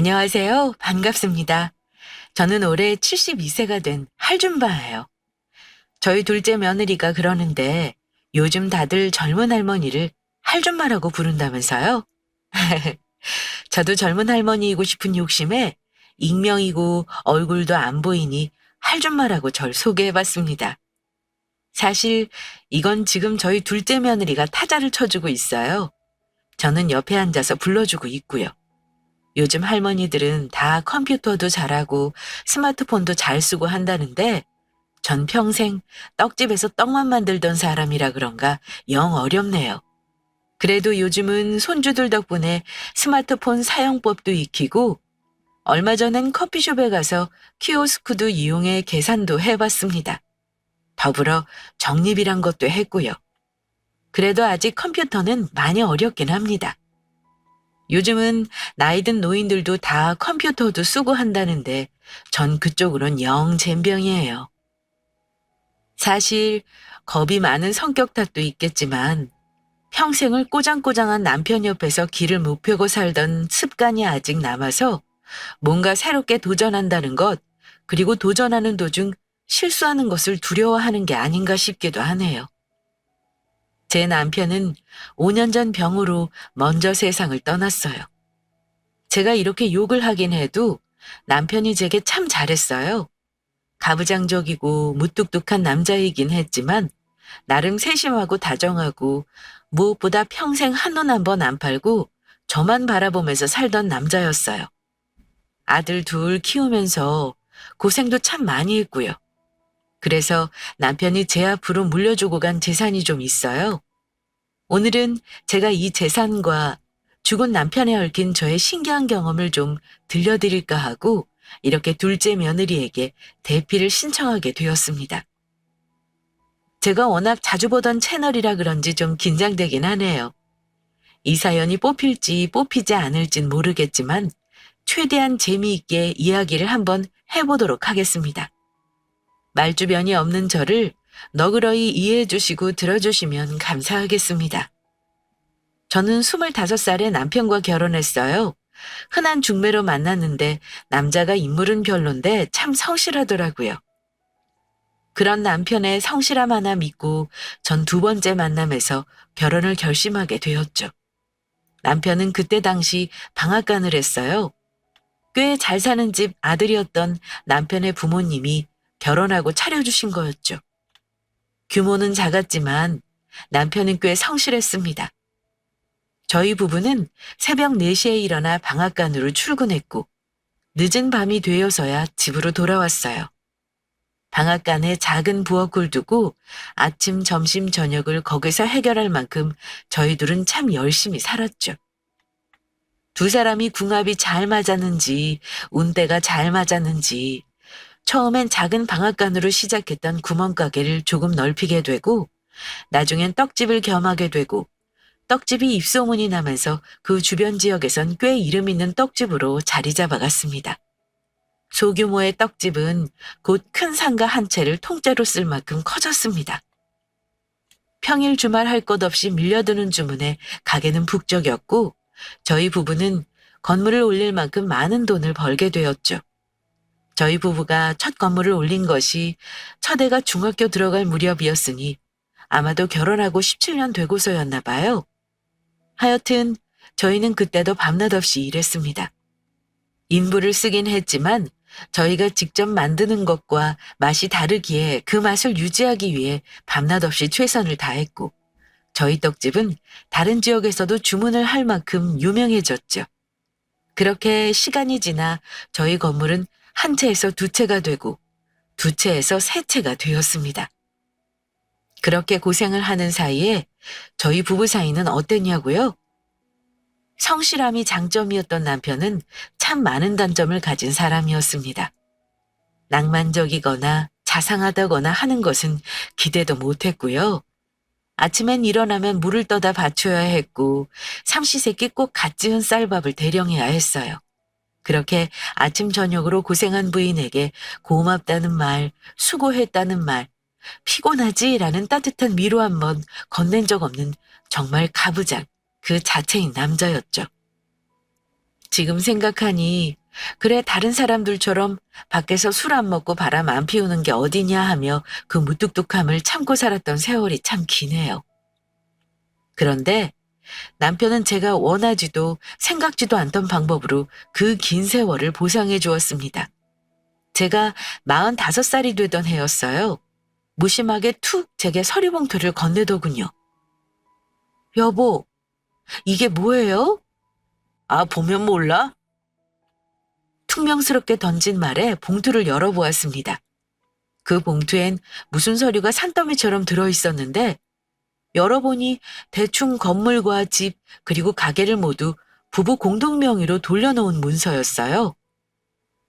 안녕하세요. 반갑습니다. 저는 올해 72세가 된 할줌바예요. 저희 둘째 며느리가 그러는데 요즘 다들 젊은 할머니를 할줌마라고 부른다면서요? 저도 젊은 할머니이고 싶은 욕심에 익명이고 얼굴도 안 보이니 할줌마라고 절 소개해봤습니다. 사실 이건 지금 저희 둘째 며느리가 타자를 쳐주고 있어요. 저는 옆에 앉아서 불러주고 있고요. 요즘 할머니들은 다 컴퓨터도 잘하고 스마트폰도 잘 쓰고 한다는데 전 평생 떡집에서 떡만 만들던 사람이라 그런가 영 어렵네요. 그래도 요즘은 손주들 덕분에 스마트폰 사용법도 익히고 얼마 전엔 커피숍에 가서 키오스크도 이용해 계산도 해봤습니다. 더불어 적립이란 것도 했고요. 그래도 아직 컴퓨터는 많이 어렵긴 합니다. 요즘은 나이 든 노인들도 다 컴퓨터도 쓰고 한다는데 전 그쪽으론 영 젬병이에요. 사실 겁이 많은 성격 탓도 있겠지만 평생을 꼬장꼬장한 남편 옆에서 길을 못 펴고 살던 습관이 아직 남아서 뭔가 새롭게 도전한다는 것, 그리고 도전하는 도중 실수하는 것을 두려워하는 게 아닌가 싶기도 하네요. 제 남편은 5년 전 병으로 먼저 세상을 떠났어요. 제가 이렇게 욕을 하긴 해도 남편이 제게 참 잘했어요. 가부장적이고 무뚝뚝한 남자이긴 했지만 나름 세심하고 다정하고 무엇보다 평생 한눈 한 번 안 팔고 저만 바라보면서 살던 남자였어요. 아들 둘 키우면서 고생도 참 많이 했고요. 그래서 남편이 제 앞으로 물려주고 간 재산이 좀 있어요. 오늘은 제가 이 재산과 죽은 남편에 얽힌 저의 신기한 경험을 좀 들려드릴까 하고 이렇게 둘째 며느리에게 대피를 신청하게 되었습니다. 제가 워낙 자주 보던 채널이라 그런지 좀 긴장되긴 하네요. 이 사연이 뽑힐지 뽑히지 않을진 모르겠지만 최대한 재미있게 이야기를 한번 해보도록 하겠습니다. 말주변이 없는 저를 너그러이 이해해 주시고 들어주시면 감사하겠습니다. 저는 25살에 남편과 결혼했어요. 흔한 중매로 만났는데 남자가 인물은 별론데 참 성실하더라고요. 그런 남편의 성실함 하나 믿고 전 두 번째 만남에서 결혼을 결심하게 되었죠. 남편은 그때 당시 방앗간을 했어요. 꽤 잘 사는 집 아들이었던 남편의 부모님이 결혼하고 차려주신 거였죠. 규모는 작았지만 남편은 꽤 성실했습니다. 저희 부부는 새벽 4시에 일어나 방앗간으로 출근했고 늦은 밤이 되어서야 집으로 돌아왔어요. 방앗간에 작은 부엌을 두고 아침, 점심, 저녁을 거기서 해결할 만큼 저희 둘은 참 열심히 살았죠. 두 사람이 궁합이 잘 맞았는지 운대가 잘 맞았는지 처음엔 작은 방앗간으로 시작했던 구멍가게를 조금 넓히게 되고 나중엔 떡집을 겸하게 되고 떡집이 입소문이 나면서 그 주변 지역에선 꽤 이름 있는 떡집으로 자리 잡아갔습니다. 소규모의 떡집은 곧 큰 상가 한 채를 통째로 쓸 만큼 커졌습니다. 평일 주말 할 것 없이 밀려드는 주문에 가게는 북적였고 저희 부부는 건물을 올릴 만큼 많은 돈을 벌게 되었죠. 저희 부부가 첫 건물을 올린 것이 첫 애가 중학교 들어갈 무렵이었으니 아마도 결혼하고 17년 되고서였나 봐요. 하여튼 저희는 그때도 밤낮 없이 일했습니다. 인부를 쓰긴 했지만 저희가 직접 만드는 것과 맛이 다르기에 그 맛을 유지하기 위해 밤낮 없이 최선을 다했고 저희 떡집은 다른 지역에서도 주문을 할 만큼 유명해졌죠. 그렇게 시간이 지나 저희 건물은 한 채에서 두 채가 되고 두 채에서 세 채가 되었습니다. 그렇게 고생을 하는 사이에 저희 부부 사이는 어땠냐고요? 성실함이 장점이었던 남편은 참 많은 단점을 가진 사람이었습니다. 낭만적이거나 자상하다거나 하는 것은 기대도 못했고요. 아침엔 일어나면 물을 떠다 받쳐야 했고 삼시세끼 꼭 갓 지은 쌀밥을 대령해야 했어요. 그렇게 아침 저녁으로 고생한 부인에게 고맙다는 말, 수고했다는 말, 피곤하지라는 따뜻한 위로 한번 건넨 적 없는 정말 가부장 그 자체인 남자였죠. 지금 생각하니 그래 다른 사람들처럼 밖에서 술 안 먹고 바람 안 피우는 게 어디냐 하며 그 무뚝뚝함을 참고 살았던 세월이 참 기네요. 그런데 남편은 제가 원하지도 생각지도 않던 방법으로 그 긴 세월을 보상해 주었습니다. 제가 45살이 되던 해였어요. 무심하게 툭 제게 서리봉투를 건네더군요. 여보, 이게 뭐예요? 아, 보면 몰라? 퉁명스럽게 던진 말에 봉투를 열어보았습니다. 그 봉투엔 무슨 서류가 산더미처럼 들어있었는데 열어보니 대충 건물과 집 그리고 가게를 모두 부부 공동 명의로 돌려놓은 문서였어요.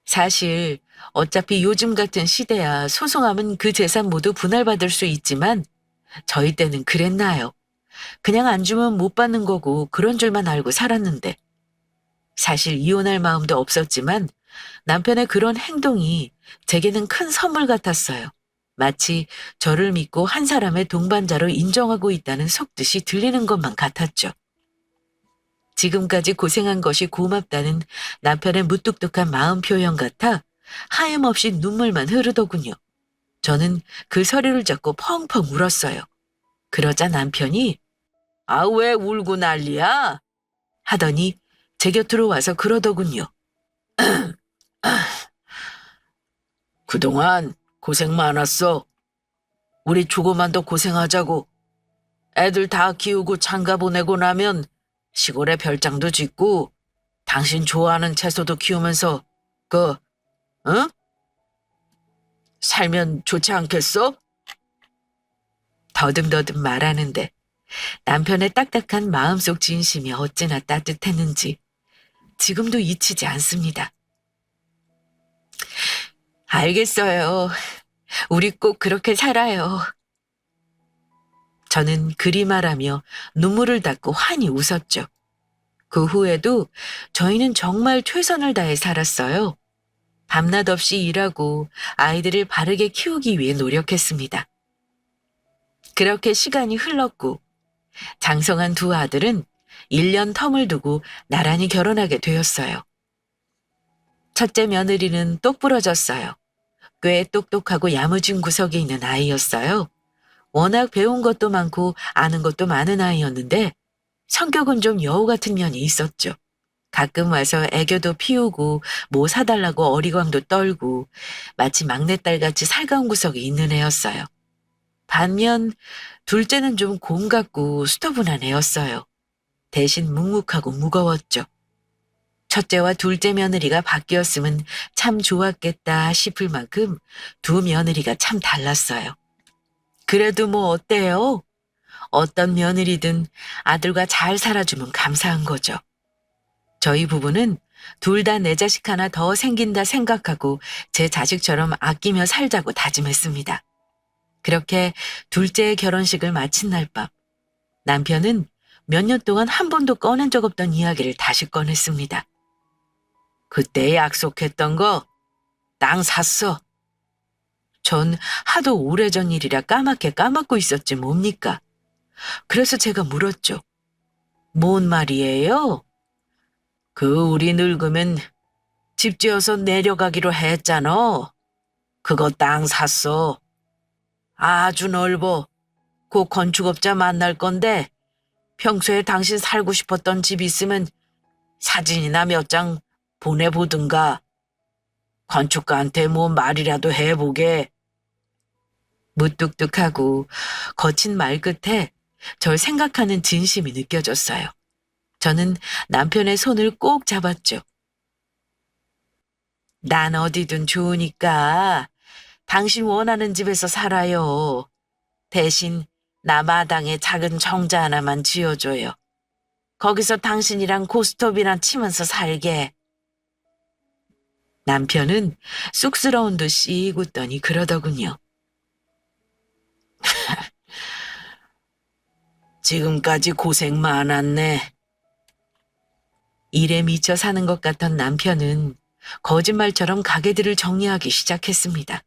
사실 어차피 요즘 같은 시대야 소송하면 그 재산 모두 분할받을 수 있지만 저희 때는 그랬나요? 그냥 안 주면 못 받는 거고 그런 줄만 알고 살았는데 사실 이혼할 마음도 없었지만 남편의 그런 행동이 제게는 큰 선물 같았어요. 마치 저를 믿고 한 사람의 동반자로 인정하고 있다는 속뜻이 들리는 것만 같았죠. 지금까지 고생한 것이 고맙다는 남편의 무뚝뚝한 마음 표현 같아 하염없이 눈물만 흐르더군요. 저는 그 서류를 잡고 펑펑 울었어요. 그러자 남편이 아, 왜 울고 난리야? 하더니 제 곁으로 와서 그러더군요. 그동안 고생 많았어. 우리 조금만 더 고생하자고. 애들 다 키우고 장가 보내고 나면 시골에 별장도 짓고 당신 좋아하는 채소도 키우면서 응? 살면 좋지 않겠어? 더듬더듬 말하는데 남편의 딱딱한 마음속 진심이 어찌나 따뜻했는지 지금도 잊히지 않습니다. 알겠어요. 우리 꼭 그렇게 살아요. 저는 그리 말하며 눈물을 닦고 환히 웃었죠. 그 후에도 저희는 정말 최선을 다해 살았어요. 밤낮 없이 일하고 아이들을 바르게 키우기 위해 노력했습니다. 그렇게 시간이 흘렀고 장성한 두 아들은 1년 텀을 두고 나란히 결혼하게 되었어요. 첫째 며느리는 똑부러졌어요. 꽤 똑똑하고 야무진 구석에 있는 아이였어요. 워낙 배운 것도 많고 아는 것도 많은 아이였는데 성격은 좀 여우 같은 면이 있었죠. 가끔 와서 애교도 피우고 뭐 사달라고 어리광도 떨고 마치 막내딸같이 살가운 구석이 있는 애였어요. 반면 둘째는 좀 곰 같고 수더분한 애였어요. 대신 묵묵하고 무거웠죠. 첫째와 둘째 며느리가 바뀌었으면 참 좋았겠다 싶을 만큼 두 며느리가 참 달랐어요. 그래도 뭐 어때요? 어떤 며느리든 아들과 잘 살아주면 감사한 거죠. 저희 부부는 둘 다 내 자식 하나 더 생긴다 생각하고 제 자식처럼 아끼며 살자고 다짐했습니다. 그렇게 둘째의 결혼식을 마친 날 밤, 남편은 몇 년 동안 한 번도 꺼낸 적 없던 이야기를 다시 꺼냈습니다. 그때 약속했던 거 땅 샀어. 전 하도 오래전 일이라 까맣게 까먹고 있었지 뭡니까? 그래서 제가 물었죠. 뭔 말이에요? 우리 늙으면 집 지어서 내려가기로 했잖아. 그거 땅 샀어. 아주 넓어. 곧 건축업자 만날 건데 평소에 당신 살고 싶었던 집 있으면 사진이나 몇 장 보내보든가. 건축가한테 뭐 말이라도 해보게. 무뚝뚝하고 거친 말 끝에 절 생각하는 진심이 느껴졌어요. 저는 남편의 손을 꼭 잡았죠. 난 어디든 좋으니까 당신 원하는 집에서 살아요. 대신 나 마당에 작은 정자 하나만 지어줘요. 거기서 당신이랑 고스톱이나 치면서 살게. 남편은 쑥스러운 듯이 웃더니 그러더군요. 지금까지 고생 많았네. 일에 미쳐 사는 것 같던 남편은 거짓말처럼 가게들을 정리하기 시작했습니다.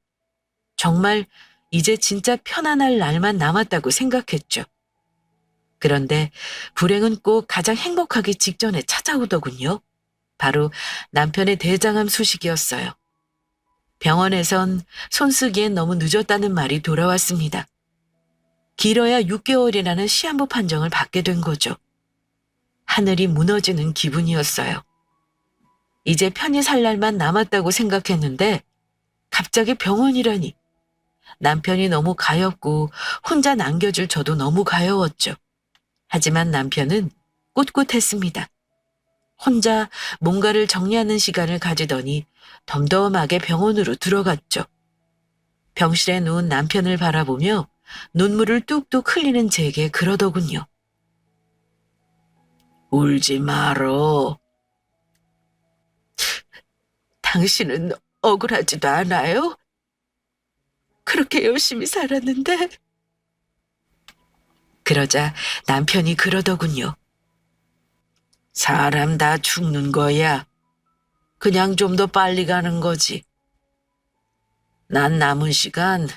정말 이제 진짜 편안할 날만 남았다고 생각했죠. 그런데 불행은 꼭 가장 행복하기 직전에 찾아오더군요. 바로 남편의 대장암 소식이었어요. 병원에선 손쓰기엔 너무 늦었다는 말이 돌아왔습니다. 길어야 6개월이라는 시한부 판정을 받게 된 거죠. 하늘이 무너지는 기분이었어요. 이제 편히 살 날만 남았다고 생각했는데 갑자기 병원이라니. 남편이 너무 가엾고 혼자 남겨줄 저도 너무 가여웠죠. 하지만 남편은 꿋꿋했습니다. 혼자 뭔가를 정리하는 시간을 가지더니 덤덤하게 병원으로 들어갔죠. 병실에 누운 남편을 바라보며 눈물을 뚝뚝 흘리는 제게 그러더군요. 울지 말어. 당신은 억울하지도 않아요? 그렇게 열심히 살았는데. 그러자 남편이 그러더군요. 사람 다 죽는 거야. 그냥 좀 더 빨리 가는 거지. 난 남은 시간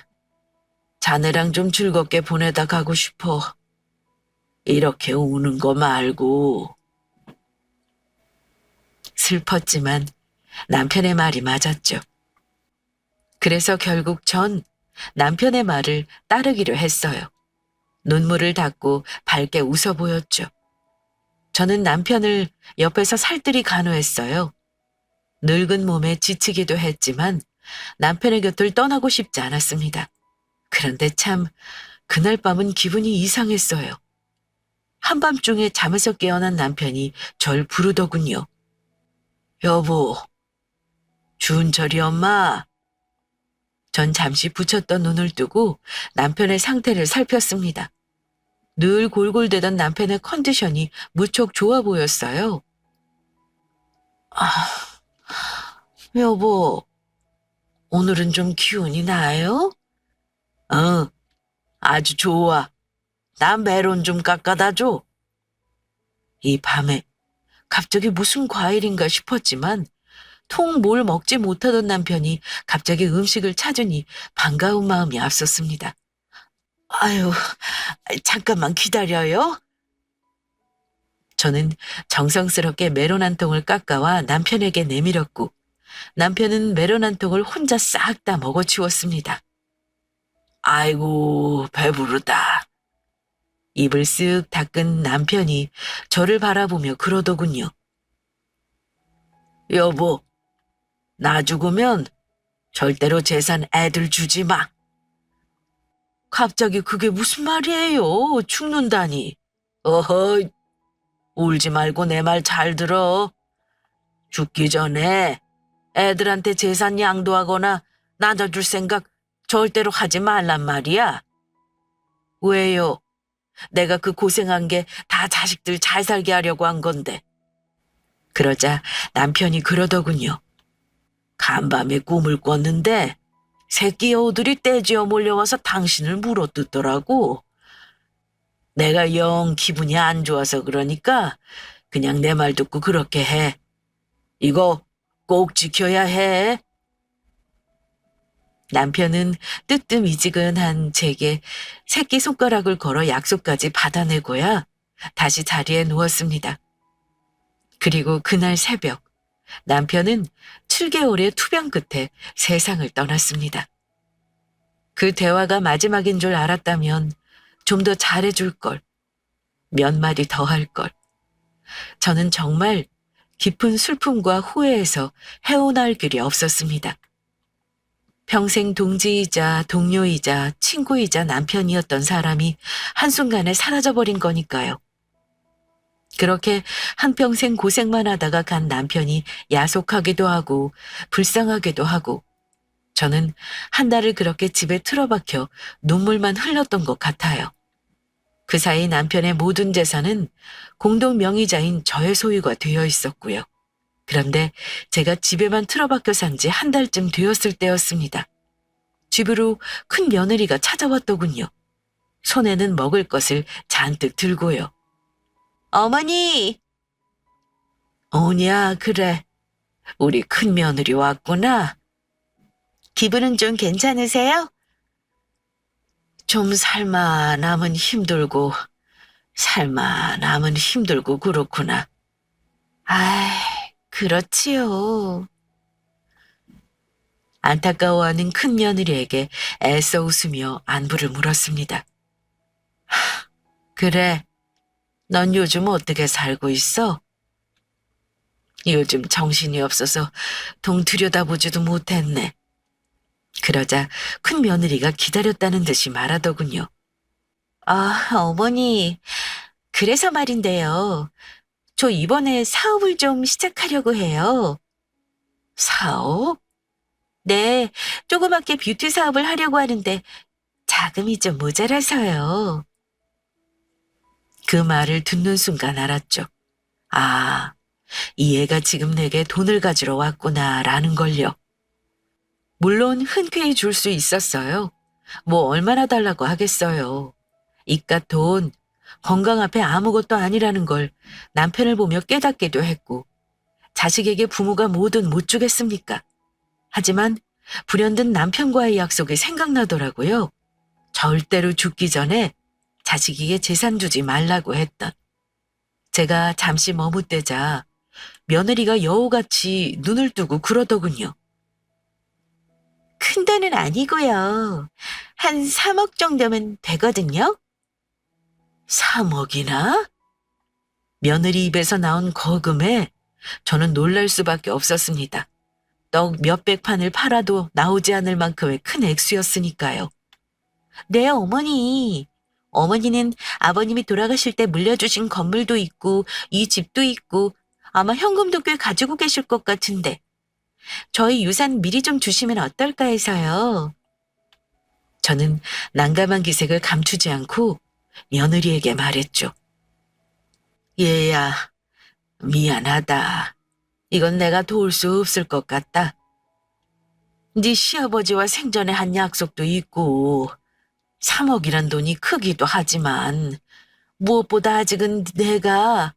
자네랑 좀 즐겁게 보내다 가고 싶어. 이렇게 우는 거 말고. 슬펐지만 남편의 말이 맞았죠. 그래서 결국 전 남편의 말을 따르기로 했어요. 눈물을 닦고 밝게 웃어 보였죠. 저는 남편을 옆에서 살뜰히 간호했어요. 늙은 몸에 지치기도 했지만 남편의 곁을 떠나고 싶지 않았습니다. 그런데 참 그날 밤은 기분이 이상했어요. 한밤중에 잠에서 깨어난 남편이 절 부르더군요. 여보, 준철이 엄마. 전 잠시 붙였던 눈을 뜨고 남편의 상태를 살폈습니다. 늘 골골대던 남편의 컨디션이 무척 좋아 보였어요. 아, 여보, 오늘은 좀 기운이 나요? 아주 좋아. 나 메론 좀 깎아다 줘. 이 밤에 갑자기 무슨 과일인가 싶었지만 통 뭘 먹지 못하던 남편이 갑자기 음식을 찾으니 반가운 마음이 앞섰습니다. 아유, 잠깐만 기다려요. 저는 정성스럽게 메론 한 통을 깎아와 남편에게 내밀었고 남편은 메론 한 통을 혼자 싹 다 먹어치웠습니다. 아이고, 배부르다. 입을 쓱 닦은 남편이 저를 바라보며 그러더군요. 여보, 나 죽으면 절대로 재산 애들 주지 마. 갑자기 그게 무슨 말이에요? 죽는다니. 어허, 울지 말고 내 말 잘 들어. 죽기 전에 애들한테 재산 양도하거나 나눠줄 생각 절대로 하지 말란 말이야. 왜요? 내가 그 고생한 게 다 자식들 잘 살게 하려고 한 건데. 그러자 남편이 그러더군요. 간밤에 꿈을 꿨는데 새끼 여우들이 떼지어 몰려와서 당신을 물어뜯더라고. 내가 영 기분이 안 좋아서 그러니까 그냥 내 말 듣고 그렇게 해. 이거 꼭 지켜야 해. 남편은 뜨뜻미지근한 제게 새끼손가락을 걸어 약속까지 받아내고야 다시 자리에 누웠습니다. 그리고 그날 새벽 남편은 7개월의 투병 끝에 세상을 떠났습니다. 그 대화가 마지막인 줄 알았다면 좀 더 잘해줄 걸, 몇 마디 더 할 걸. 저는 정말 깊은 슬픔과 후회에서 헤어나올 길이 없었습니다. 평생 동지이자 동료이자 친구이자 남편이었던 사람이 한순간에 사라져버린 거니까요. 그렇게 한평생 고생만 하다가 간 남편이 야속하기도 하고 불쌍하기도 하고 저는 한 달을 그렇게 집에 틀어박혀 눈물만 흘렸던 것 같아요. 그 사이 남편의 모든 재산은 공동 명의자인 저의 소유가 되어 있었고요. 그런데 제가 집에만 틀어박혀 산 지 한 달쯤 되었을 때였습니다. 집으로 큰 며느리가 찾아왔더군요. 손에는 먹을 것을 잔뜩 들고요. 어머니! 오냐, 그래. 우리 큰 며느리 왔구나. 기분은 좀 괜찮으세요? 좀 살만하면 힘들고, 살만하면 힘들고 그렇구나. 아이, 그렇지요. 안타까워하는 큰 며느리에게 애써 웃으며 안부를 물었습니다. 그래, 넌 요즘 어떻게 살고 있어? 요즘 정신이 없어서 동 들여다보지도 못했네. 그러자 큰 며느리가 기다렸다는 듯이 말하더군요. 아, 어머니, 그래서 말인데요. 저 이번에 사업을 좀 시작하려고 해요. 사업? 네, 조그맣게 뷰티 사업을 하려고 하는데 자금이 좀 모자라서요. 그 말을 듣는 순간 알았죠. 아, 이 애가 지금 내게 돈을 가지러 왔구나라는 걸요. 물론 흔쾌히 줄 수 있었어요. 뭐 얼마나 달라고 하겠어요. 이깟 돈, 건강 앞에 아무것도 아니라는 걸 남편을 보며 깨닫기도 했고, 자식에게 부모가 뭐든 못 주겠습니까? 하지만 불현듯 남편과의 약속이 생각나더라고요. 절대로 죽기 전에 자식에게 재산 주지 말라고 했던. 제가 잠시 머뭇대자 며느리가 여우같이 눈을 뜨고 그러더군요. 큰 돈은 아니고요. 한 3억 정도면 되거든요. 3억이나? 며느리 입에서 나온 거금에 저는 놀랄 수밖에 없었습니다. 떡 몇백 판을 팔아도 나오지 않을 만큼의 큰 액수였으니까요. 네, 어머니. 어머니는 아버님이 돌아가실 때 물려주신 건물도 있고 이 집도 있고 아마 현금도 꽤 가지고 계실 것 같은데 저희 유산 미리 좀 주시면 어떨까 해서요. 저는 난감한 기색을 감추지 않고 며느리에게 말했죠. 얘야, 미안하다. 이건 내가 도울 수 없을 것 같다. 네 시아버지와 생전에 한 약속도 있고 3억이란 돈이 크기도 하지만 무엇보다 아직은 내가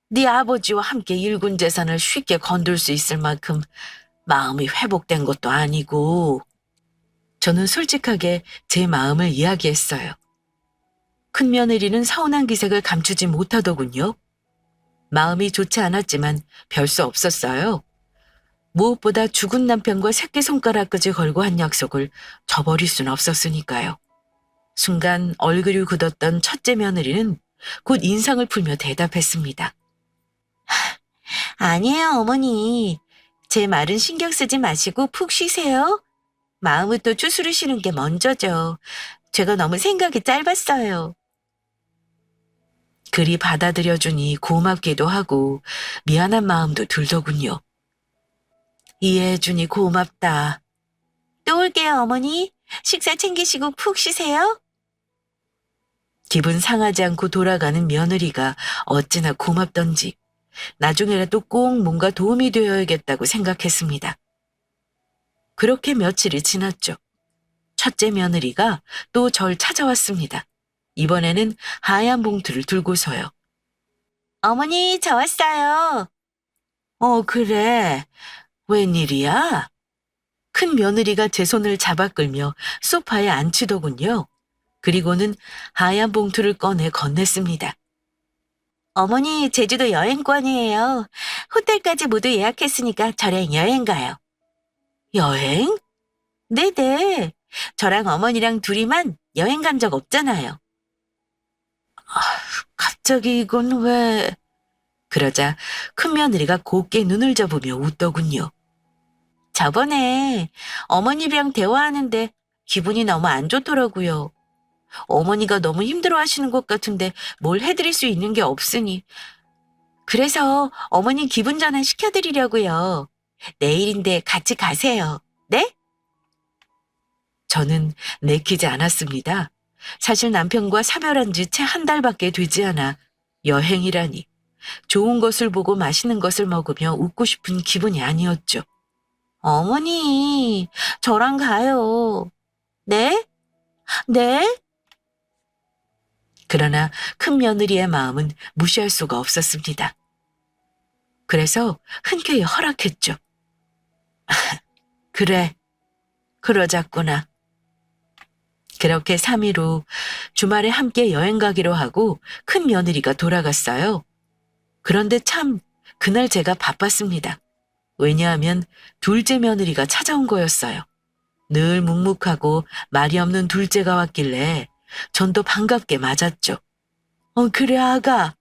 네 아버지와 함께 일군 재산을 쉽게 건들 수 있을 만큼 마음이 회복된 것도 아니고 저는 솔직하게 제 마음을 이야기했어요. 큰 며느리는 서운한 기색을 감추지 못하더군요. 마음이 좋지 않았지만 별 수 없었어요. 무엇보다 죽은 남편과 새끼손가락까지 걸고 한 약속을 저버릴 순 없었으니까요. 순간 얼굴이 굳었던 첫째 며느리는 곧 인상을 풀며 대답했습니다. 아니에요, 어머니. 제 말은 신경 쓰지 마시고 푹 쉬세요. 마음부터 추스르시는 게 먼저죠. 제가 너무 생각이 짧았어요. 그리 받아들여주니 고맙기도 하고 미안한 마음도 들더군요. 이해해주니 고맙다. 또 올게요, 어머니. 식사 챙기시고 푹 쉬세요. 기분 상하지 않고 돌아가는 며느리가 어찌나 고맙던지 나중에라도 꼭 뭔가 도움이 되어야겠다고 생각했습니다. 그렇게 며칠이 지났죠. 첫째 며느리가 또 절 찾아왔습니다. 이번에는 하얀 봉투를 들고서요. 어머니, 저 왔어요. 그래. 웬일이야? 큰 며느리가 제 손을 잡아 끌며 소파에 앉히더군요. 그리고는 하얀 봉투를 꺼내 건넸습니다. 어머니, 제주도 여행권이에요. 호텔까지 모두 예약했으니까 저랑 여행 가요. 여행? 네네. 저랑 어머니랑 둘이만 여행 간 적 없잖아요. 갑자기 이건 왜... 그러자 큰 며느리가 곱게 눈을 접으며 웃더군요. 저번에 어머니랑 대화하는데 기분이 너무 안 좋더라고요. 어머니가 너무 힘들어하시는 것 같은데 뭘 해드릴 수 있는 게 없으니. 그래서 어머니 기분 전환 시켜드리려고요. 내일인데 같이 가세요. 네? 저는 내키지 않았습니다. 사실 남편과 사별한 지 채 한 달밖에 되지 않아 여행이라니. 좋은 것을 보고 맛있는 것을 먹으며 웃고 싶은 기분이 아니었죠. 어머니, 저랑 가요. 네? 네? 그러나 큰 며느리의 마음은 무시할 수가 없었습니다. 그래서 흔쾌히 허락했죠. 그래, 그러자꾸나. 그렇게 3일 후 주말에 함께 여행 가기로 하고 큰 며느리가 돌아갔어요. 그런데 참 그날 제가 바빴습니다. 왜냐하면 둘째 며느리가 찾아온 거였어요. 늘 묵묵하고 말이 없는 둘째가 왔길래 전 또 반갑게 맞았죠. 그래 아가.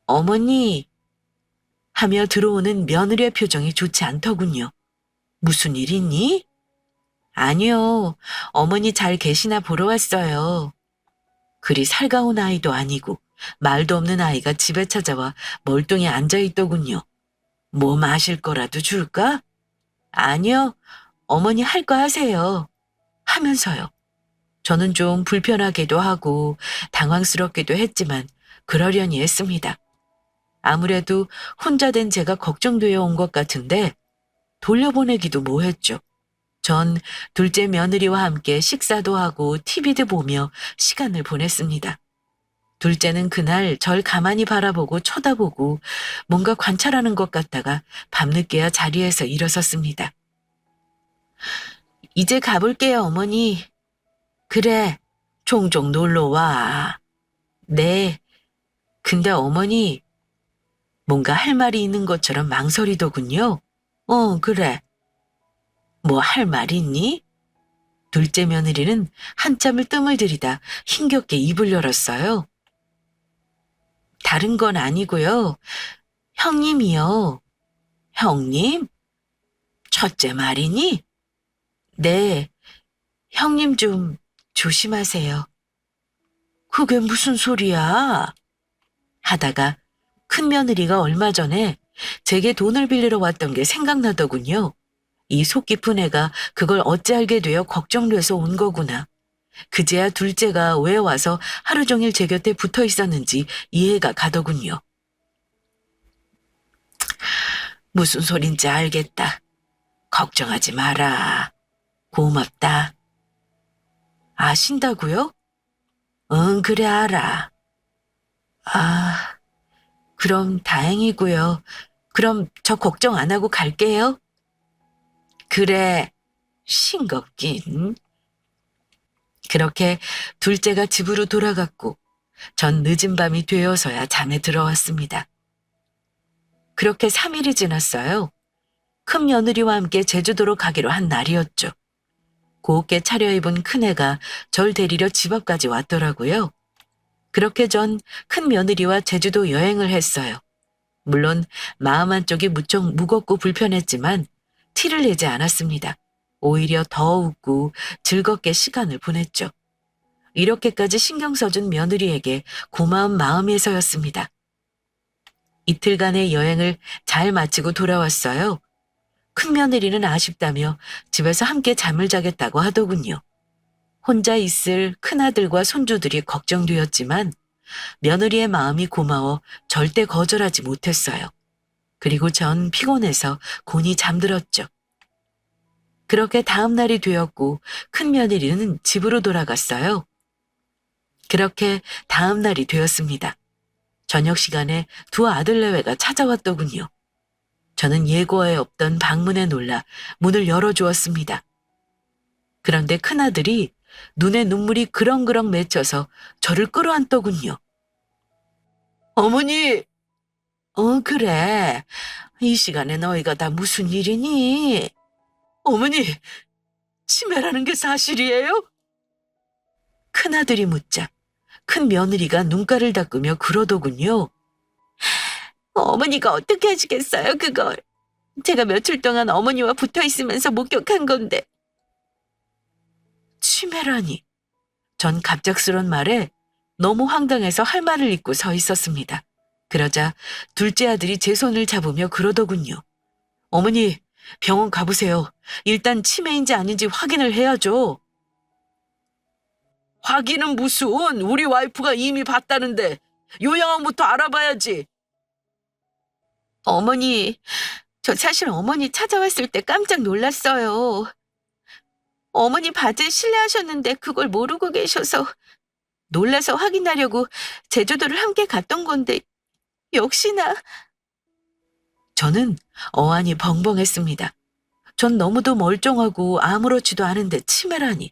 어머니 하며 들어오는 며느리의 표정이 좋지 않더군요. 무슨 일 있니? 아니요. 어머니 잘 계시나 보러 왔어요. 그리 살가운 아이도 아니고 말도 없는 아이가 집에 찾아와 멀뚱히 앉아있더군요. 뭐 마실 거라도 줄까? 아니요. 어머니 할 거 하세요. 하면서요. 저는 좀 불편하기도 하고 당황스럽기도 했지만 그러려니 했습니다. 아무래도 혼자 된 제가 걱정되어 온 것 같은데 돌려보내기도 뭐했죠. 전 둘째 며느리와 함께 식사도 하고 TV도 보며 시간을 보냈습니다. 둘째는 그날 절 가만히 바라보고 쳐다보고 뭔가 관찰하는 것 같다가 밤늦게야 자리에서 일어섰습니다. 이제 가볼게요, 어머니. 그래, 종종 놀러 와. 네. 근데 어머니, 뭔가 할 말이 있는 것처럼 망설이더군요. 그래. 뭐 할 말 있니? 둘째 며느리는 한참을 뜸을 들이다 힘겹게 입을 열었어요. 다른 건 아니고요. 형님이요. 형님? 첫째 말이니? 네. 형님 좀 조심하세요. 그게 무슨 소리야? 하다가 큰 며느리가 얼마 전에 제게 돈을 빌리러 왔던 게 생각나더군요. 이 속 깊은 애가 그걸 어찌 알게 되어 걱정돼서 온 거구나. 그제야 둘째가 왜 와서 하루 종일 제 곁에 붙어 있었는지 이해가 가더군요. 무슨 소린지 알겠다. 걱정하지 마라. 고맙다. 아신다고요? 응, 그래 알아. 아, 그럼 다행이고요. 그럼 저 걱정 안 하고 갈게요. 그래, 싱겁긴. 그렇게 둘째가 집으로 돌아갔고 전 늦은 밤이 되어서야 잠에 들어왔습니다. 그렇게 3일이 지났어요. 큰 며느리와 함께 제주도로 가기로 한 날이었죠. 곱게 차려입은 큰애가 절 데리러 집 앞까지 왔더라고요. 그렇게 전 큰 며느리와 제주도 여행을 했어요. 물론 마음 한쪽이 무척 무겁고 불편했지만 티를 내지 않았습니다. 오히려 더 웃고 즐겁게 시간을 보냈죠. 이렇게까지 신경 써준 며느리에게 고마운 마음에서였습니다. 이틀간의 여행을 잘 마치고 돌아왔어요. 큰 며느리는 아쉽다며 집에서 함께 잠을 자겠다고 하더군요. 혼자 있을 큰아들과 손주들이 걱정되었지만 며느리의 마음이 고마워 절대 거절하지 못했어요. 그리고 전 피곤해서 곤히 잠들었죠. 그렇게 다음 날이 되었고 큰 며느리는 집으로 돌아갔어요. 그렇게 다음 날이 되었습니다. 저녁 시간에 두 아들내외가 찾아왔더군요. 저는 예고에 없던 방문에 놀라 문을 열어주었습니다. 그런데 큰아들이 눈에 눈물이 그렁그렁 맺혀서 저를 끌어안더군요. 어머니! 그래. 이 시간에 너희가 다 무슨 일이니? 어머니, 치매라는 게 사실이에요? 큰아들이 묻자 큰 며느리가 눈가를 닦으며 그러더군요. 어머니가 어떻게 하시겠어요, 그걸. 제가 며칠 동안 어머니와 붙어 있으면서 목격한 건데. 치매라니. 전 갑작스런 말에 너무 황당해서 할 말을 잇고 서 있었습니다. 그러자 둘째 아들이 제 손을 잡으며 그러더군요. 어머니, 병원 가보세요. 일단 치매인지 아닌지 확인을 해야죠. 확인은 무슨, 우리 와이프가 이미 봤다는데 요양원부터 알아봐야지. 어머니, 저 사실 어머니 찾아왔을 때 깜짝 놀랐어요. 어머니 바지에 실례하셨는데 그걸 모르고 계셔서 놀라서 확인하려고 제주도를 함께 갔던 건데 역시나. 저는 어안이 벙벙했습니다. 전 너무도 멀쩡하고 아무렇지도 않은데 치매라니.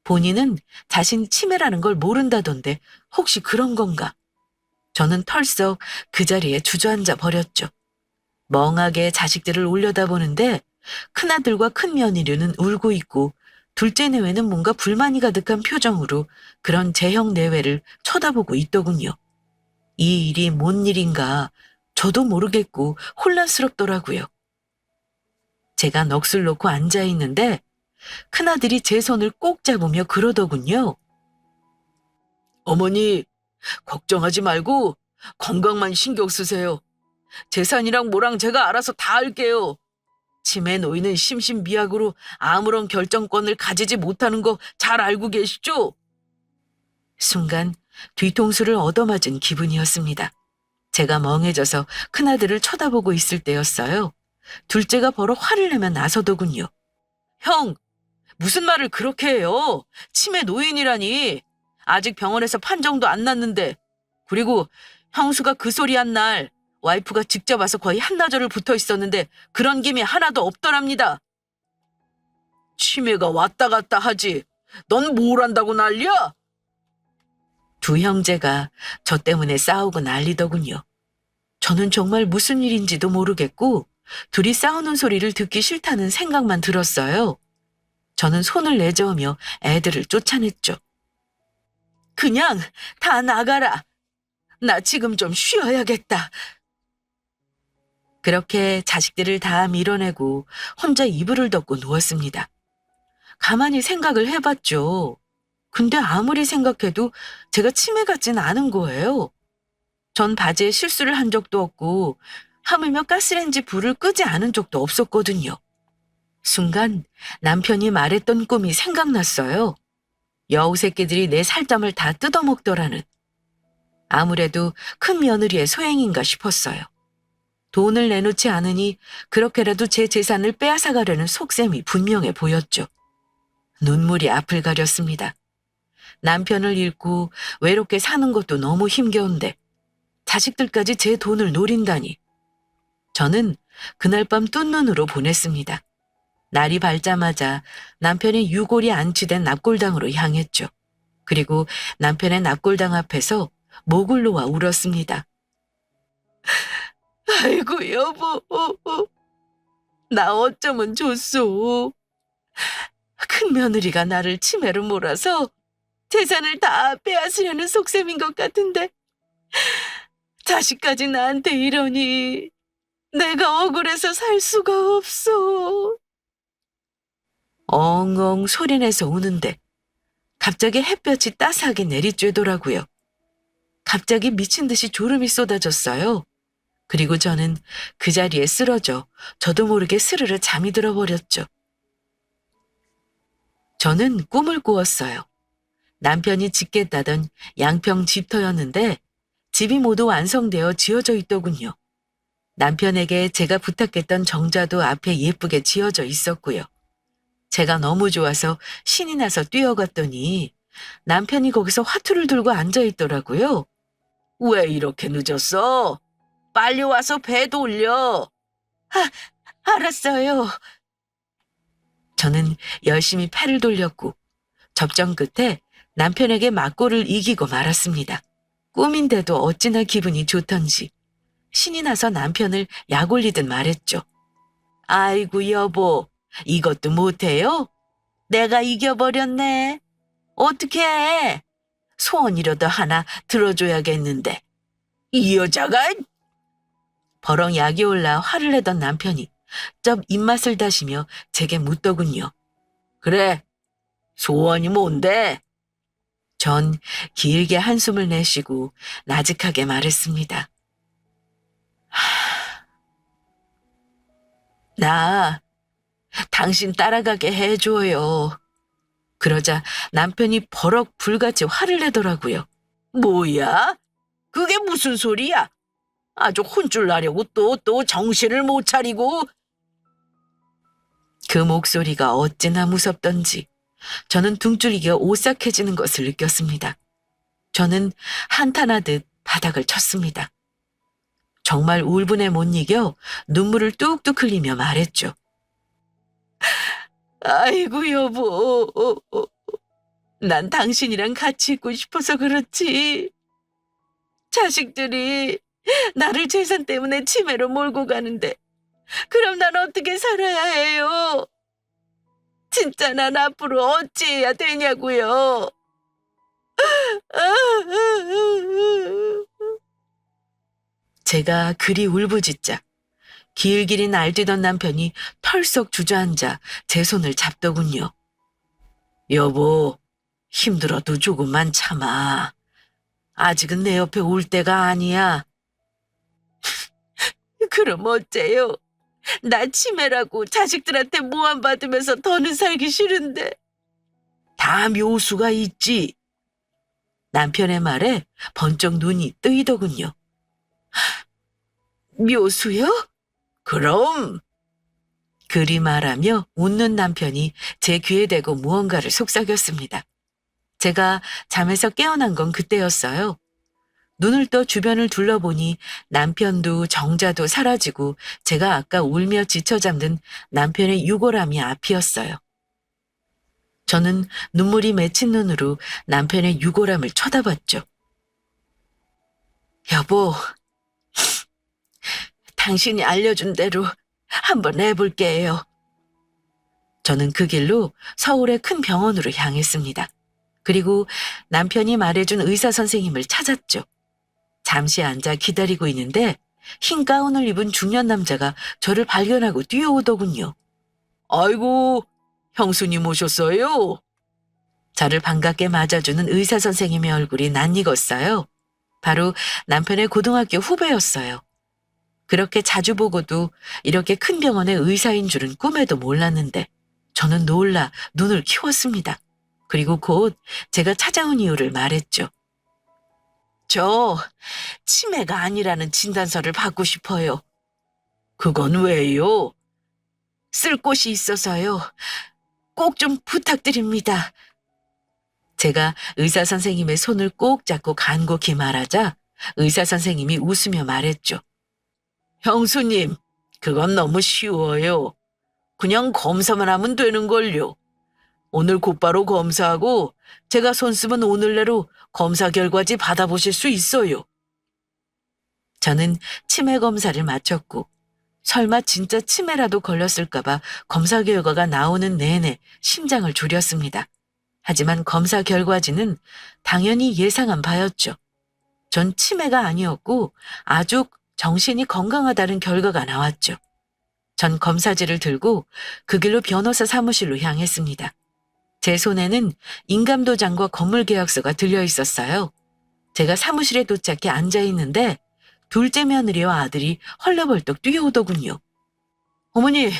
본인은 자신 치매라는 걸 모른다던데 혹시 그런 건가? 저는 털썩 그 자리에 주저앉아 버렸죠. 멍하게 자식들을 올려다보는데 큰아들과 큰며느리는 울고 있고 둘째 내외는 뭔가 불만이 가득한 표정으로 그런 제형 내외를 쳐다보고 있더군요. 이 일이 뭔 일인가 저도 모르겠고 혼란스럽더라고요. 제가 넋을 놓고 앉아 있는데 큰아들이 제 손을 꼭 잡으며 그러더군요. 어머니, 걱정하지 말고 건강만 신경 쓰세요. 재산이랑 뭐랑 제가 알아서 다 할게요. 치매 노인은 심신미약으로 아무런 결정권을 가지지 못하는 거 잘 알고 계시죠? 순간 뒤통수를 얻어맞은 기분이었습니다. 제가 멍해져서 큰아들을 쳐다보고 있을 때였어요. 둘째가 버럭 화를 내며 나서더군요. 형, 무슨 말을 그렇게 해요? 치매 노인이라니. 아직 병원에서 판정도 안 났는데. 그리고 형수가 그 소리 한 날 와이프가 직접 와서 거의 한나절을 붙어 있었는데 그런 김이 하나도 없더랍니다. 치매가 왔다 갔다 하지. 넌 뭘 한다고 난리야? 두 형제가 저 때문에 싸우고 난리더군요. 저는 정말 무슨 일인지도 모르겠고 둘이 싸우는 소리를 듣기 싫다는 생각만 들었어요. 저는 손을 내저으며 애들을 쫓아냈죠. 그냥 다 나가라. 나 지금 좀 쉬어야겠다. 그렇게 자식들을 다 밀어내고 혼자 이불을 덮고 누웠습니다. 가만히 생각을 해봤죠. 근데 아무리 생각해도 제가 치매 같진 않은 거예요. 전 바지에 실수를 한 적도 없고 하물며 가스레인지 불을 끄지 않은 적도 없었거든요. 순간 남편이 말했던 꿈이 생각났어요. 여우 새끼들이 내 살점을 다 뜯어먹더라는. 아무래도 큰 며느리의 소행인가 싶었어요. 돈을 내놓지 않으니 그렇게라도 제 재산을 빼앗아가려는 속셈이 분명해 보였죠. 눈물이 앞을 가렸습니다. 남편을 잃고 외롭게 사는 것도 너무 힘겨운데 자식들까지 제 돈을 노린다니. 저는 그날 밤 뜬 눈으로 보냈습니다. 날이 밝자마자 남편의 유골이 안치된 납골당으로 향했죠. 그리고 남편의 납골당 앞에서 목을 놓아 울었습니다. 아이고 여보, 나 어쩌면 좋소. 큰 며느리가 나를 치매로 몰아서 재산을 다 빼앗으려는 속셈인 것 같은데 자식까지 나한테 이러니 내가 억울해서 살 수가 없어. 엉엉 소리내서 우는데 갑자기 햇볕이 따스하게 내리쬐더라고요. 갑자기 미친 듯이 졸음이 쏟아졌어요. 그리고 저는 그 자리에 쓰러져 저도 모르게 스르르 잠이 들어버렸죠. 저는 꿈을 꾸었어요. 남편이 짓겠다던 양평 집터였는데 집이 모두 완성되어 지어져 있더군요. 남편에게 제가 부탁했던 정자도 앞에 예쁘게 지어져 있었고요. 제가 너무 좋아서 신이 나서 뛰어갔더니 남편이 거기서 화투를 들고 앉아 있더라고요. 왜 이렇게 늦었어? 빨리 와서 배 돌려. 알았어요. 저는 열심히 패를 돌렸고 접전 끝에 남편에게 맞고를 이기고 말았습니다. 꿈인데도 어찌나 기분이 좋던지 신이 나서 남편을 약 올리듯 말했죠. 아이고 여보, 이것도 못해요? 내가 이겨버렸네. 어떡해. 소원이라도 하나 들어줘야겠는데. 이 여자가. 버럭 약이 올라 화를 내던 남편이 쩝 입맛을 다시며 제게 묻더군요. 그래, 소원이 뭔데? 전 길게 한숨을 내쉬고 나직하게 말했습니다. 나 당신 따라가게 해줘요. 그러자 남편이 버럭 불같이 화를 내더라고요. 뭐야? 그게 무슨 소리야? 아주 혼쭐 나려고 또 정신을 못 차리고. 그 목소리가 어찌나 무섭던지 저는 등줄기가 오싹해지는 것을 느꼈습니다. 저는 한탄하듯 바닥을 쳤습니다. 정말 울분에 못 이겨 눈물을 뚝뚝 흘리며 말했죠. 아이고 여보, 난 당신이랑 같이 있고 싶어서 그렇지. 자식들이 나를 재산 때문에 치매로 몰고 가는데 그럼 난 어떻게 살아야 해요? 진짜 난 앞으로 어찌해야 되냐고요? 제가 그리 울부짖자 길길이 날뛰던 남편이 털썩 주저앉아 제 손을 잡더군요. 여보, 힘들어도 조금만 참아. 아직은 내 옆에 올 때가 아니야. 그럼 어째요? 나 치매라고 자식들한테 모함 받으면서 더는 살기 싫은데. 다 묘수가 있지. 남편의 말에 번쩍 눈이 뜨이더군요. 묘수요? 그럼. 그리 말하며 웃는 남편이 제 귀에 대고 무언가를 속삭였습니다. 제가 잠에서 깨어난 건 그때였어요. 눈을 떠 주변을 둘러보니 남편도 정자도 사라지고 제가 아까 울며 지쳐 잠든 남편의 유골함이 앞이었어요. 저는 눈물이 맺힌 눈으로 남편의 유골함을 쳐다봤죠. 여보, 당신이 알려준 대로 한번 해볼게요. 저는 그 길로 서울의 큰 병원으로 향했습니다. 그리고 남편이 말해준 의사 선생님을 찾았죠. 잠시 앉아 기다리고 있는데 흰 가운을 입은 중년 남자가 저를 발견하고 뛰어오더군요. 아이고, 형수님 오셨어요? 저를 반갑게 맞아주는 의사 선생님의 얼굴이 낯익었어요. 바로 남편의 고등학교 후배였어요. 그렇게 자주 보고도 이렇게 큰 병원의 의사인 줄은 꿈에도 몰랐는데 저는 놀라 눈을 키웠습니다. 그리고 곧 제가 찾아온 이유를 말했죠. 저 치매가 아니라는 진단서를 받고 싶어요. 그건 왜요? 쓸 곳이 있어서요. 꼭 좀 부탁드립니다. 제가 의사 선생님의 손을 꼭 잡고 간곡히 말하자 의사 선생님이 웃으며 말했죠. 형수님, 그건 너무 쉬워요. 그냥 검사만 하면 되는걸요. 오늘 곧바로 검사하고 제가 손 쓰면 오늘 내로 검사 결과지 받아보실 수 있어요. 저는 치매 검사를 마쳤고 설마 진짜 치매라도 걸렸을까봐 검사 결과가 나오는 내내 심장을 졸였습니다. 하지만 검사 결과지는 당연히 예상한 바였죠. 전 치매가 아니었고 아주 정신이 건강하다는 결과가 나왔죠. 전 검사지를 들고 그 길로 변호사 사무실로 향했습니다. 제 손에는 인감도장과 건물계약서가 들려 있었어요. 제가 사무실에 도착해 앉아 있는데 둘째 며느리와 아들이 헐레벌떡 뛰어오더군요. 어머니,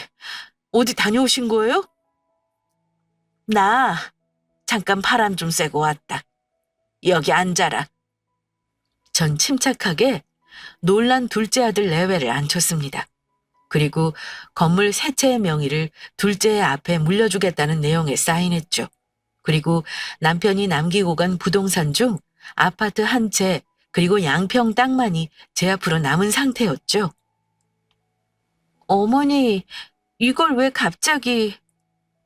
어디 다녀오신 거예요? 나 잠깐 바람 좀 쐬고 왔다. 여기 앉아라. 전 침착하게 놀란 둘째 아들 내외를 앉혔습니다. 그리고 건물 세 채의 명의를 둘째의 앞에 물려주겠다는 내용에 사인했죠. 그리고 남편이 남기고 간 부동산 중 아파트 한 채 그리고 양평 땅만이 제 앞으로 남은 상태였죠. 어머니, 이걸 왜 갑자기...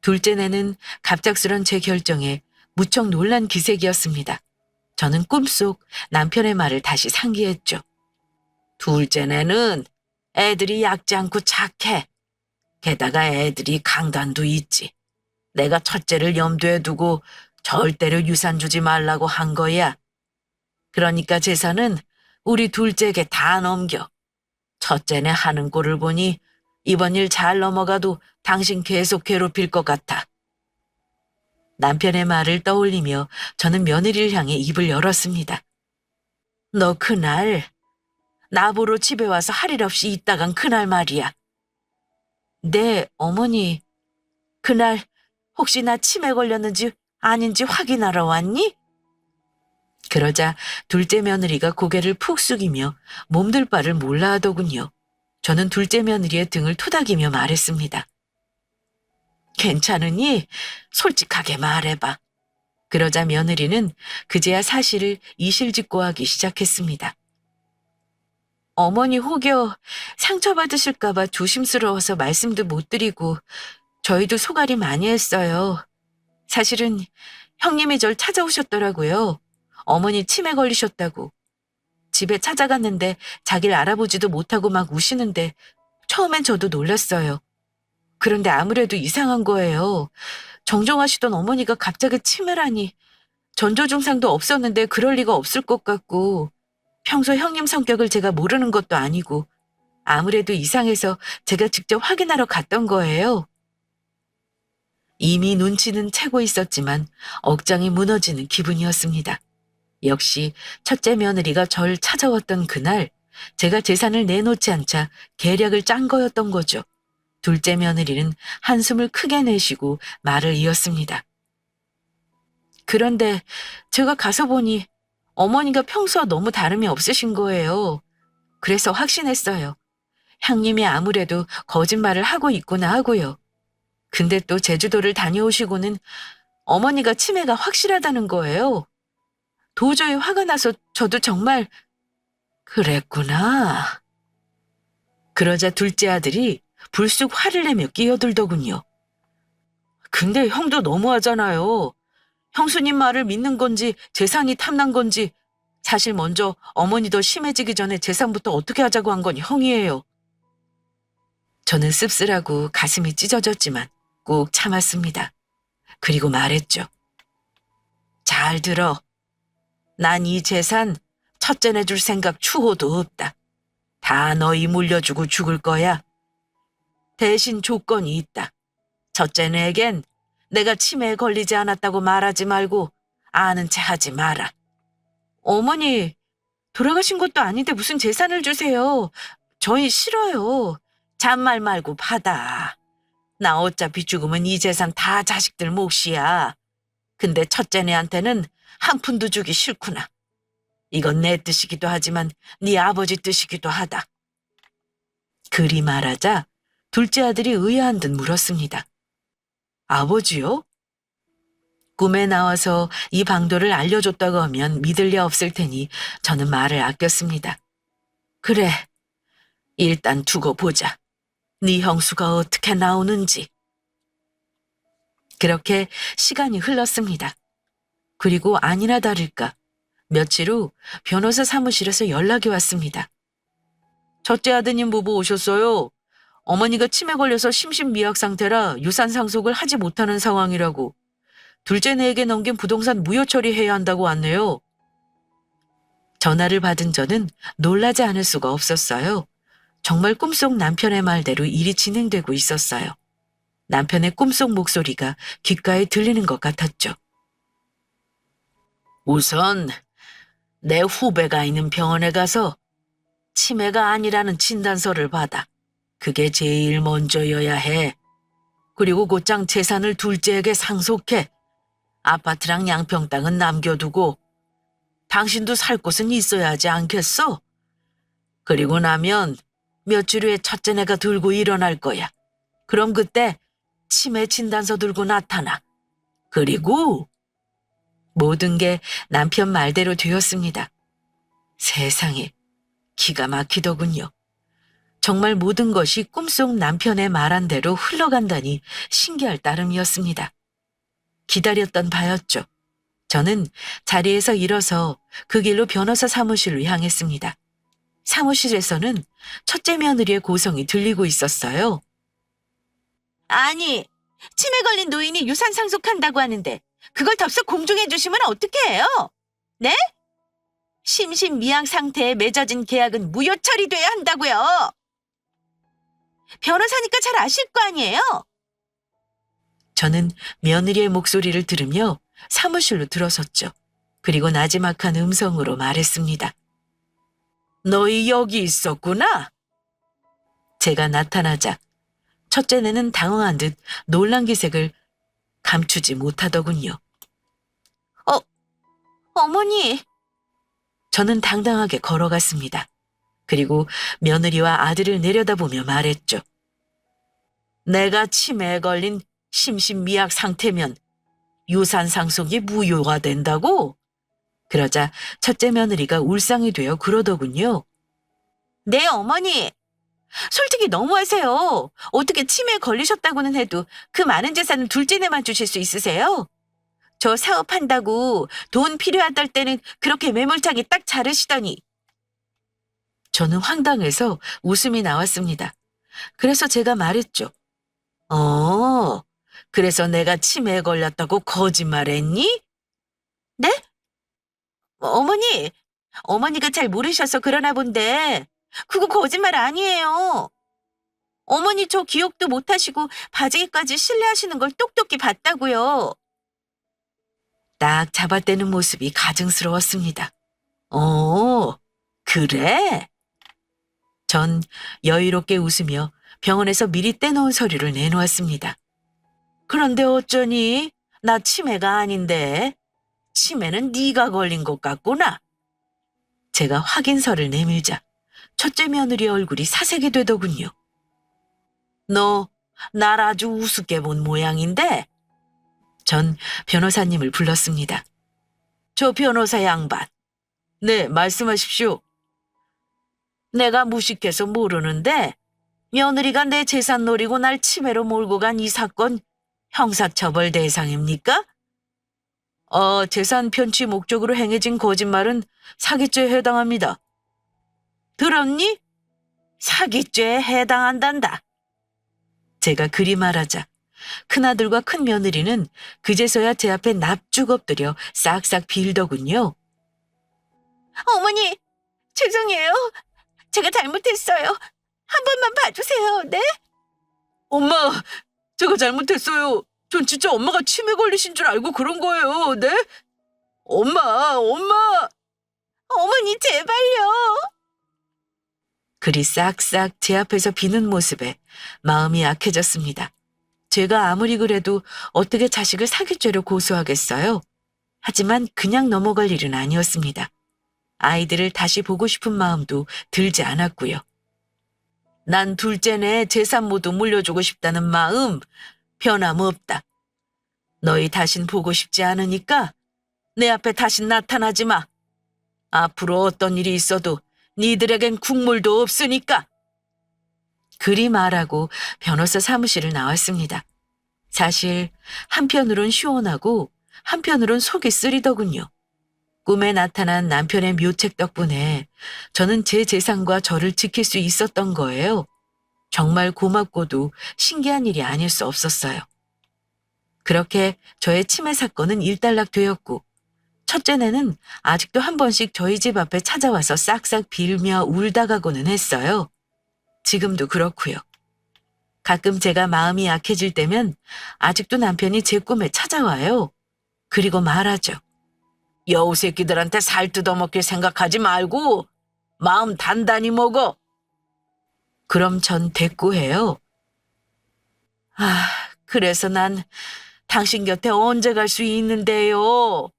둘째네는 갑작스런 제 결정에 무척 놀란 기색이었습니다. 저는 꿈속 남편의 말을 다시 상기했죠. 둘째네는 애들이 얕지 않고 착해. 게다가 애들이 강단도 있지. 내가 첫째를 염두에 두고 절대로 유산 주지 말라고 한 거야. 그러니까 재산은 우리 둘째에게 다 넘겨. 첫째네 하는 꼴을 보니 이번 일 잘 넘어가도 당신 계속 괴롭힐 것 같아. 남편의 말을 떠올리며 저는 며느리를 향해 입을 열었습니다. 너 그날 나보러 집에 와서 할 일 없이 있다간 그날 말이야. 네, 어머니. 그날 혹시 나 치매 걸렸는지 아닌지 확인하러 왔니? 그러자 둘째 며느리가 고개를 푹 숙이며 몸둘 바를 몰라 하더군요. 저는 둘째 며느리의 등을 토닥이며 말했습니다. 괜찮으니 솔직하게 말해봐. 그러자 며느리는 그제야 사실을 이실직고하기 시작했습니다. 어머니 혹여 상처받으실까봐 조심스러워서 말씀도 못 드리고 저희도 소갈이 많이 했어요. 사실은 형님이 절 찾아오셨더라고요. 어머니 치매 걸리셨다고. 집에 찾아갔는데 자기를 알아보지도 못하고 막 우시는데 처음엔 저도 놀랐어요. 그런데 아무래도 이상한 거예요. 정정하시던 어머니가 갑자기 치매라니 전조 증상도 없었는데 그럴 리가 없을 것 같고 평소 형님 성격을 제가 모르는 것도 아니고 아무래도 이상해서 제가 직접 확인하러 갔던 거예요. 이미 눈치는 채고 있었지만 억장이 무너지는 기분이었습니다. 역시 첫째 며느리가 절 찾아왔던 그날 제가 재산을 내놓지 않자 계략을 짠 거였던 거죠. 둘째 며느리는 한숨을 크게 내쉬고 말을 이었습니다. 그런데 제가 가서 보니 어머니가 평소와 너무 다름이 없으신 거예요. 그래서 확신했어요. 형님이 아무래도 거짓말을 하고 있구나 하고요. 근데 또 제주도를 다녀오시고는 어머니가 치매가 확실하다는 거예요. 도저히 화가 나서 저도 정말 그랬구나. 그러자 둘째 아들이 불쑥 화를 내며 끼어들더군요. 근데 형도 너무하잖아요. 형수님 말을 믿는 건지 재산이 탐난 건지 사실 먼저 어머니 더 심해지기 전에 재산부터 어떻게 하자고 한 건 형이에요. 저는 씁쓸하고 가슴이 찢어졌지만 꾹 참았습니다. 그리고 말했죠. 잘 들어. 난 이 재산 첫째네 줄 생각 추호도 없다. 다 너희 물려주고 죽을 거야. 대신 조건이 있다. 첫째네에겐 내가 치매에 걸리지 않았다고 말하지 말고 아는 체 하지 마라. 어머니, 돌아가신 것도 아닌데 무슨 재산을 주세요. 저희 싫어요. 잔말 말고 받아. 나 어차피 죽으면 이 재산 다 자식들 몫이야. 근데 첫째네한테는 한 푼도 주기 싫구나. 이건 내 뜻이기도 하지만 네 아버지 뜻이기도 하다. 그리 말하자 둘째 아들이 의아한 듯 물었습니다. 아버지요? 꿈에 나와서 이 방도를 알려줬다고 하면 믿을 리 없을 테니 저는 말을 아꼈습니다. 그래, 일단 두고 보자. 네 형수가 어떻게 나오는지. 그렇게 시간이 흘렀습니다. 그리고 아니나 다를까 며칠 후 변호사 사무실에서 연락이 왔습니다. 첫째 아드님 부부 오셨어요. 어머니가 치매 걸려서 심신미약 상태라 유산 상속을 하지 못하는 상황이라고. 둘째네에게 넘긴 부동산 무효 처리해야 한다고 왔네요. 전화를 받은 저는 놀라지 않을 수가 없었어요. 정말 꿈속 남편의 말대로 일이 진행되고 있었어요. 남편의 꿈속 목소리가 귓가에 들리는 것 같았죠. 우선 내 후배가 있는 병원에 가서 치매가 아니라는 진단서를 받아. 그게 제일 먼저여야 해. 그리고 곧장 재산을 둘째에게 상속해. 아파트랑 양평 땅은 남겨두고 당신도 살 곳은 있어야 하지 않겠어? 그리고 나면 며칠 후에 첫째네가 들고 일어날 거야. 그럼 그때 치매 진단서 들고 나타나. 그리고 모든 게 남편 말대로 되었습니다. 세상에 기가 막히더군요. 정말 모든 것이 꿈속 남편의 말한 대로 흘러간다니 신기할 따름이었습니다. 기다렸던 바였죠. 저는 자리에서 일어서 그 길로 변호사 사무실로 향했습니다. 사무실에서는 첫째 며느리의 고성이 들리고 있었어요. 아니, 치매 걸린 노인이 유산 상속한다고 하는데 그걸 덥석 공중해 주시면 어떡해요? 네? 심신미약 상태에 맺어진 계약은 무효 처리돼야 한다고요. 변호사니까 잘 아실 거 아니에요? 저는 며느리의 목소리를 들으며 사무실로 들어섰죠. 그리고 나지막한 음성으로 말했습니다. 너희 여기 있었구나? 제가 나타나자 첫째네는 당황한 듯 놀란 기색을 감추지 못하더군요. 어머니. 저는 당당하게 걸어갔습니다. 그리고 며느리와 아들을 내려다보며 말했죠. 내가 치매에 걸린 심신미약 상태면 유산 상속이 무효가 된다고? 그러자 첫째 며느리가 울상이 되어 그러더군요. 네, 어머니. 솔직히 너무하세요. 어떻게 치매에 걸리셨다고는 해도 그 많은 재산을 둘째네만 주실 수 있으세요? 저 사업한다고 돈 필요하다 때는 그렇게 매몰차게 딱 자르시더니 저는 황당해서 웃음이 나왔습니다. 그래서 제가 말했죠. 어, 그래서 내가 치매에 걸렸다고 거짓말했니? 네? 어머니, 어머니가 잘 모르셔서 그러나 본데 그거 거짓말 아니에요. 어머니 저 기억도 못하시고 바지기까지 신뢰하시는 걸 똑똑히 봤다고요. 딱 잡아떼는 모습이 가증스러웠습니다. 어, 그래? 전 여유롭게 웃으며 병원에서 미리 떼놓은 서류를 내놓았습니다. 그런데 어쩌니? 나 치매가 아닌데. 치매는 네가 걸린 것 같구나. 제가 확인서를 내밀자 첫째 며느리 얼굴이 사색이 되더군요. 너 날 아주 우습게 본 모양인데? 전 변호사님을 불렀습니다. 저 변호사 양반. 네, 말씀하십시오. 내가 무식해서 모르는데 며느리가 내 재산 노리고 날 치매로 몰고 간 이 사건 형사처벌 대상입니까? 재산 편취 목적으로 행해진 거짓말은 사기죄에 해당합니다. 들었니? 사기죄에 해당한단다. 제가 그리 말하자 큰아들과 큰며느리는 그제서야 제 앞에 납죽 엎드려 싹싹 빌더군요. 어머니, 죄송해요. 제가 잘못했어요. 한 번만 봐주세요, 네? 엄마, 제가 잘못했어요. 전 진짜 엄마가 치매 걸리신 줄 알고 그런 거예요, 네? 엄마! 어머니, 제발요. 그리 싹싹 제 앞에서 비는 모습에 마음이 약해졌습니다. 제가 아무리 그래도 어떻게 자식을 사기죄로 고소하겠어요? 하지만 그냥 넘어갈 일은 아니었습니다. 아이들을 다시 보고 싶은 마음도 들지 않았고요. 난 둘째네 재산 모두 물려주고 싶다는 마음 변함없다. 너희 다신 보고 싶지 않으니까 내 앞에 다신 나타나지 마. 앞으로 어떤 일이 있어도 니들에겐 국물도 없으니까. 그리 말하고 변호사 사무실을 나왔습니다. 사실 한편으론 시원하고 한편으론 속이 쓰리더군요. 꿈에 나타난 남편의 묘책 덕분에 저는 제 재산과 저를 지킬 수 있었던 거예요. 정말 고맙고도 신기한 일이 아닐 수 없었어요. 그렇게 저의 치매 사건은 일단락되었고 첫째네는 아직도 한 번씩 저희 집 앞에 찾아와서 싹싹 빌며 울다 가고는 했어요. 지금도 그렇고요. 가끔 제가 마음이 약해질 때면 아직도 남편이 제 꿈에 찾아와요. 그리고 말하죠. 여우 새끼들한테 살 뜯어먹길 생각하지 말고 마음 단단히 먹어. 그럼 전 대꾸해요. 그래서 난 당신 곁에 언제 갈 수 있는데요?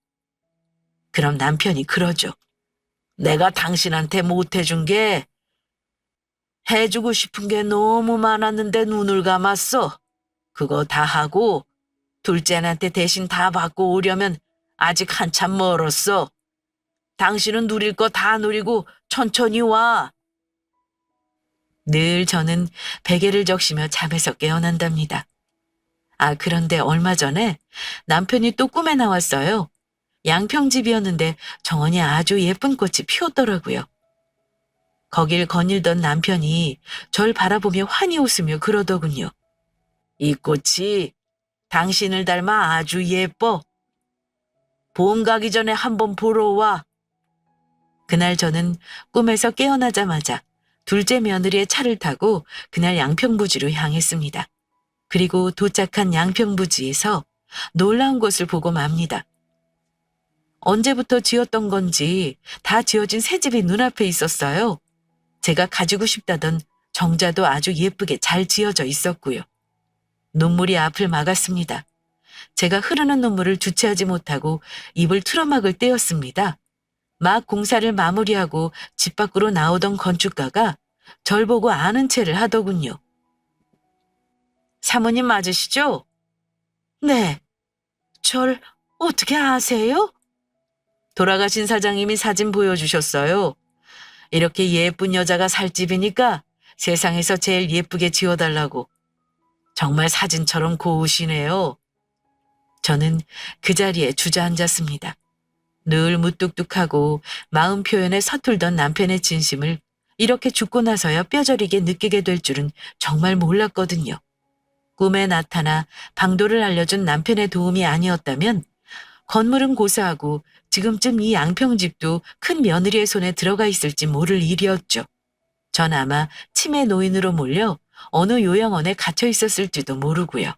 그럼 남편이 그러죠. 내가 당신한테 못해준 게 해주고 싶은 게 너무 많았는데 눈을 감았어. 그거 다 하고 둘째한테 대신 다 받고 오려면 아직 한참 멀었어. 당신은 누릴 거 다 누리고 천천히 와. 늘 저는 베개를 적시며 잠에서 깨어난답니다. 그런데 얼마 전에 남편이 또 꿈에 나왔어요. 양평집이었는데 정원이 아주 예쁜 꽃이 피었더라고요. 거길 거닐던 남편이 절 바라보며 환히 웃으며 그러더군요. 이 꽃이 당신을 닮아 아주 예뻐. 봄 가기 전에 한번 보러 와. 그날 저는 꿈에서 깨어나자마자 둘째 며느리의 차를 타고 그날 양평부지로 향했습니다. 그리고 도착한 양평부지에서 놀라운 것을 보고 맙니다. 언제부터 지었던 건지 다 지어진 새 집이 눈앞에 있었어요. 제가 가지고 싶다던 정자도 아주 예쁘게 잘 지어져 있었고요. 눈물이 앞을 막았습니다. 제가 흐르는 눈물을 주체하지 못하고 입을 틀어막을 때였습니다. 막 공사를 마무리하고 집 밖으로 나오던 건축가가 절 보고 아는 체를 하더군요. 사모님 맞으시죠? 네. 절 어떻게 아세요? 돌아가신 사장님이 사진 보여주셨어요. 이렇게 예쁜 여자가 살 집이니까 세상에서 제일 예쁘게 지어달라고. 정말 사진처럼 고우시네요. 저는 그 자리에 주저앉았습니다. 늘 무뚝뚝하고 마음 표현에 서툴던 남편의 진심을 이렇게 죽고 나서야 뼈저리게 느끼게 될 줄은 정말 몰랐거든요. 꿈에 나타나 방도를 알려준 남편의 도움이 아니었다면 건물은 고사하고 지금쯤 이 양평집도 큰 며느리의 손에 들어가 있을지 모를 일이었죠. 전 아마 치매 노인으로 몰려 어느 요양원에 갇혀 있었을지도 모르고요.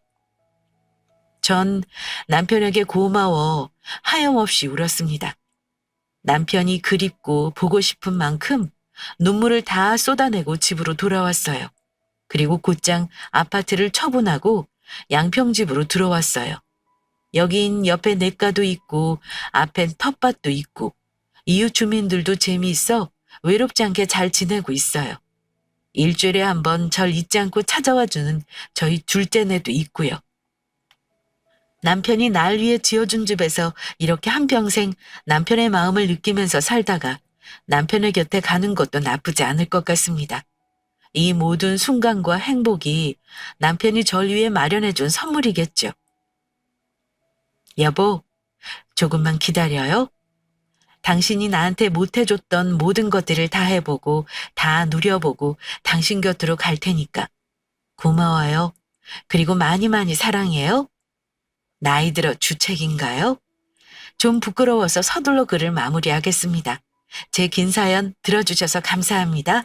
전 남편에게 고마워 하염없이 울었습니다. 남편이 그립고 보고 싶은 만큼 눈물을 다 쏟아내고 집으로 돌아왔어요. 그리고 곧장 아파트를 처분하고 양평집으로 들어왔어요. 여긴 옆에 냇가도 있고 앞엔 텃밭도 있고 이웃 주민들도 재미있어 외롭지 않게 잘 지내고 있어요. 일주일에 한 번 절 잊지 않고 찾아와 주는 저희 둘째네도 있고요. 남편이 날 위해 지어준 집에서 이렇게 한평생 남편의 마음을 느끼면서 살다가 남편의 곁에 가는 것도 나쁘지 않을 것 같습니다. 이 모든 순간과 행복이 남편이 절 위해 마련해준 선물이겠죠. 여보, 조금만 기다려요. 당신이 나한테 못해줬던 모든 것들을 다 해보고 다 누려보고 당신 곁으로 갈 테니까. 고마워요. 그리고 많이 많이 사랑해요. 나이 들어 주책인가요? 좀 부끄러워서 서둘러 글을 마무리하겠습니다. 제 긴 사연 들어주셔서 감사합니다.